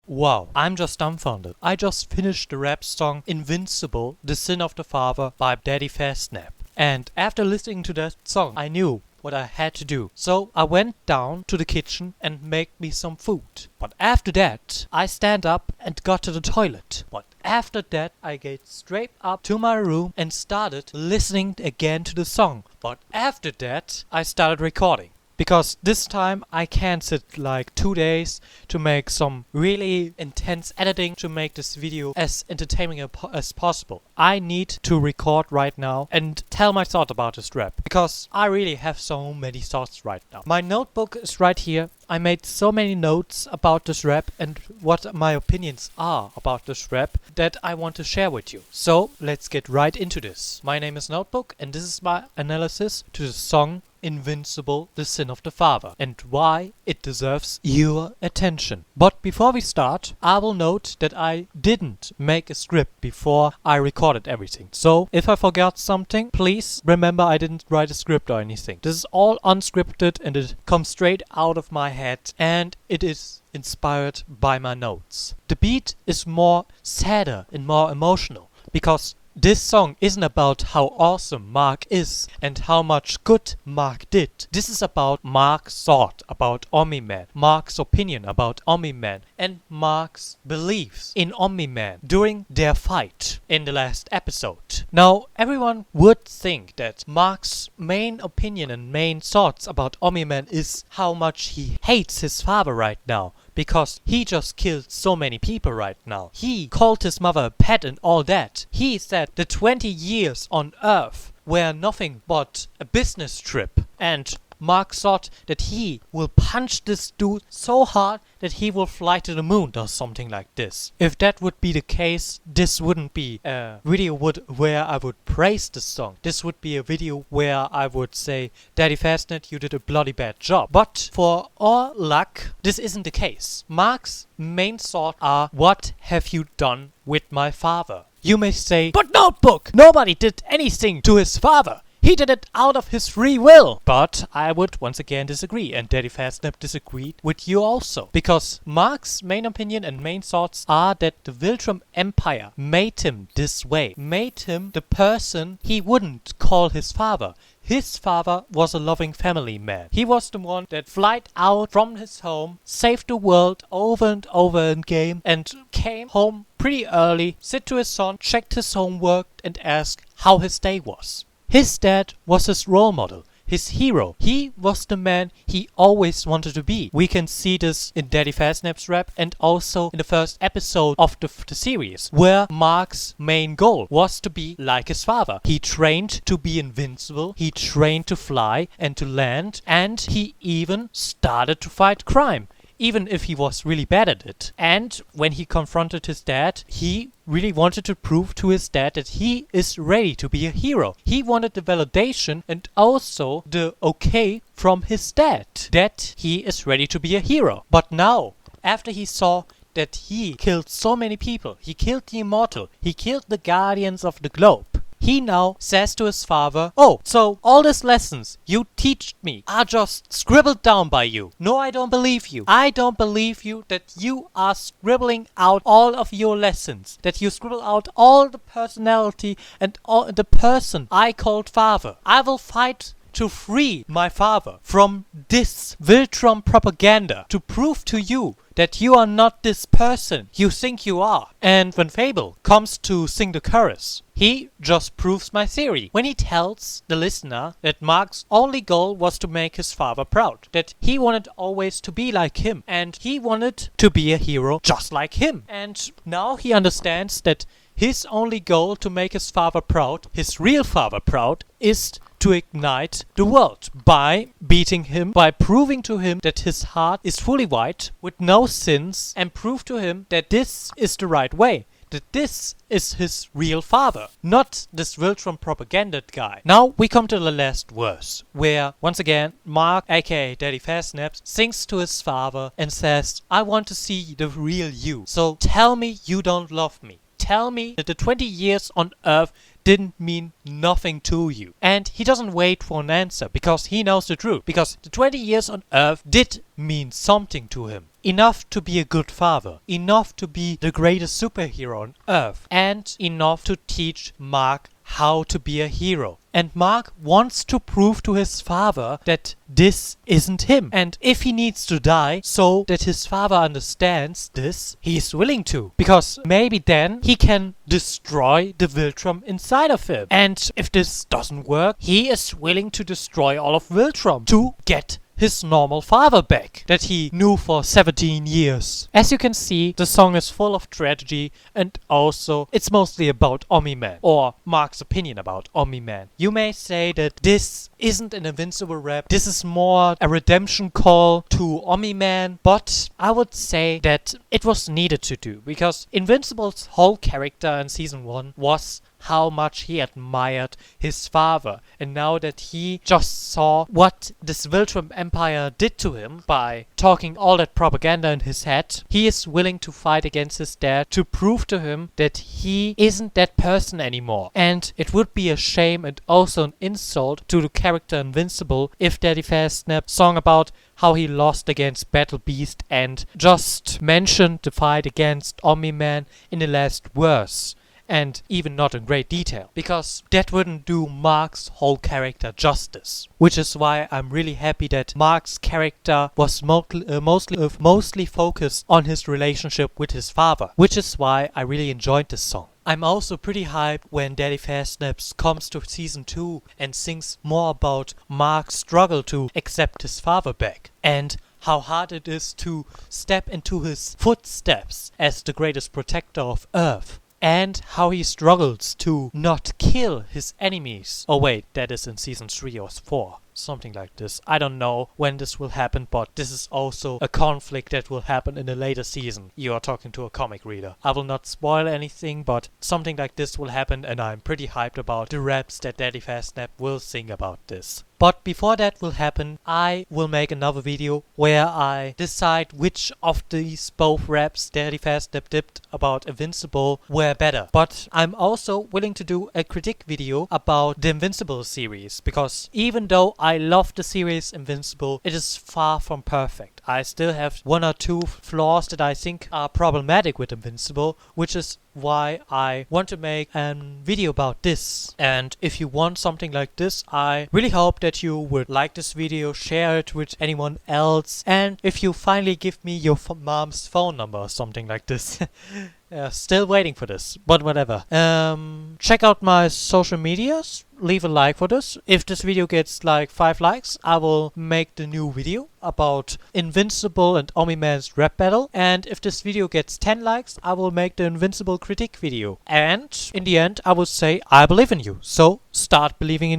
Wow, I'm just dumbfounded. I just finished the rap song Invincible, The Sin of the Father by Daddy Fastnap. And after listening to that song, I knew what I had to do. So I went down to the kitchen and made me some food. But after that, I stand up and got to the toilet. But after that, I get straight up to my room and started listening again to the song. But after that, I started recording. Because this time I can't sit like 2 days to make some really intense editing to make this video as entertaining as possible. I need to record right now and tell my thought about this rap. Because I really have so many thoughts right now. My notebook is right here. I made so many notes about this rap and what my opinions are about this rap that I want to share with you. So let's get right into this. My name is Notebook and this is my analysis to the song Invincible, The Sin of the Father, and why it deserves your attention. But before we start, I will note that I didn't make a script before I recorded everything. So if I forgot something, please remember I didn't write a script or anything. This is all unscripted and it comes straight out of my head and it is inspired by my notes. The beat is more sadder and more emotional because this song isn't about how awesome Mark is and how much good Mark did. This is about Mark's thought about Omni-Man, Mark's opinion about Omni-Man, and Mark's beliefs in Omni-Man during their fight in the last episode. Now, everyone would think that Mark's main opinion and main thoughts about Omni-Man is how much he hates his father right now. Because he just killed so many people right now. He called his mother a pet and all that. He said the 20 years on Earth were nothing but a business trip. And Mark thought that he will punch this dude so hard that he will fly to the moon or something like this. If that would be the case, this wouldn't be a video where I would praise the song. This would be a video where I would say, Daddy Fastnet, you did a bloody bad job. But for all luck, this isn't the case. Mark's main thought are, what have you done with my father? You may say, but Notebook, nobody did anything to his father. He did it out of his free will. But I would once again disagree, and Daddy Fastnap disagreed with you also. Because Mark's main opinion and main thoughts are that the Viltrum Empire made him this way. Made him the person he wouldn't call his father. His father was a loving family man. He was the one that flied out from his home, saved the world over and over again, and came home pretty early, sit to his son, checked his homework, and asked how his day was. His dad was his role model, his hero. He was the man he always wanted to be. We can see this in Daddy Fastnap's rap and also in the first episode of the series, where Mark's main goal was to be like his father. He trained to be invincible, he trained to fly and to land, and he even started to fight crime. Even if he was really bad at it. And when he confronted his dad, he really wanted to prove to his dad that he is ready to be a hero. He wanted the validation and also the okay from his dad that he is ready to be a hero. But now, after he saw that he killed so many people, he killed the Immortal, he killed the Guardians of the Globe, he now says to his father, oh, so all these lessons you teach me are just scribbled down by you. No, I don't believe you. I don't believe you that you are scribbling out all of your lessons. That you scribble out all the personality and all the person I called father. I will fight to free my father from this Viltrum propaganda, to prove to you that you are not this person you think you are. And when Fable comes to sing the chorus, he just proves my theory when he tells the listener that Mark's only goal was to make his father proud, that he wanted always to be like him and he wanted to be a hero just like him. And now he understands that his only goal to make his father proud, his real father proud, is to ignite the world by beating him, by proving to him that his heart is fully white with no sins, and prove to him that this is the right way, that this is his real father, not this Viltrum propaganda guy. Now we come to the last verse, where once again Mark, aka Daddy Fastnaps, sings to his father and says, I want to see the real you, so tell me you don't love me. Tell me that the 20 years on Earth didn't mean nothing to you. And he doesn't wait for an answer because he knows the truth. Because the 20 years on Earth did mean something to him. Enough to be a good father. Enough to be the greatest superhero on Earth. And enough to teach Mark how to be a hero. And Mark wants to prove to his father that this isn't him. And if he needs to die so that his father understands this, he's willing to. Because maybe then he can destroy the Viltrum inside of him. And if this doesn't work, he is willing to destroy all of Viltrum to get his normal father back that he knew for 17 years. As you can see, the song is full of tragedy, and also it's mostly about Omni-Man, or Mark's opinion about Omni-Man. You may say that this isn't an Invincible Rap, this is more a redemption call to Omni-Man, but I would say that it was needed to do, because Invincible's whole character in Season 1 was how much he admired his father, and now that he just saw what this Viltrum Empire did to him by talking all that propaganda in his head, he is willing to fight against his dad to prove to him that he isn't that person anymore. And it would be a shame and also an insult to the character Invincible if Daddy Fastnap song about how he lost against Battle Beast and just mentioned the fight against Omni-Man in the last verse. And even not in great detail, because that wouldn't do Mark's whole character justice. Which is why I'm really happy that Mark's character was mostly focused on his relationship with his father, which is why I really enjoyed this song. I'm also pretty hyped when Daddy Fastnaps comes to Season 2 and sings more about Mark's struggle to accept his father back, and how hard it is to step into his footsteps as the greatest protector of Earth. And how he struggles to not kill his enemies. Oh wait, that is in Season 3 or 4. Something like this. I don't know when this will happen, but this is also a conflict that will happen in a later season. You are talking to a comic reader. I will not spoil anything, but something like this will happen, and I'm pretty hyped about the raps that Daddy Fastnap will sing about this. But before that will happen, I will make another video where I decide which of these both raps Daddy Fastnap did about Invincible were better. But I'm also willing to do a critique video about the Invincible series, because even though I love the series Invincible, it is far from perfect. I still have one or two flaws that I think are problematic with Invincible, which is why I want to make a video about this. And if you want something like this, I really hope that you would like this video, share it with anyone else, and if you finally give me your mom's phone number or something like this. Still waiting for this, but whatever. Check out my social medias. Leave a like for this. If this video gets like 5 likes, I will make the new video about Invincible and Omni-Man's rap battle. And if this video gets 10 likes, I will make the Invincible critique video. And in the end, I will say I believe in you. So start believing in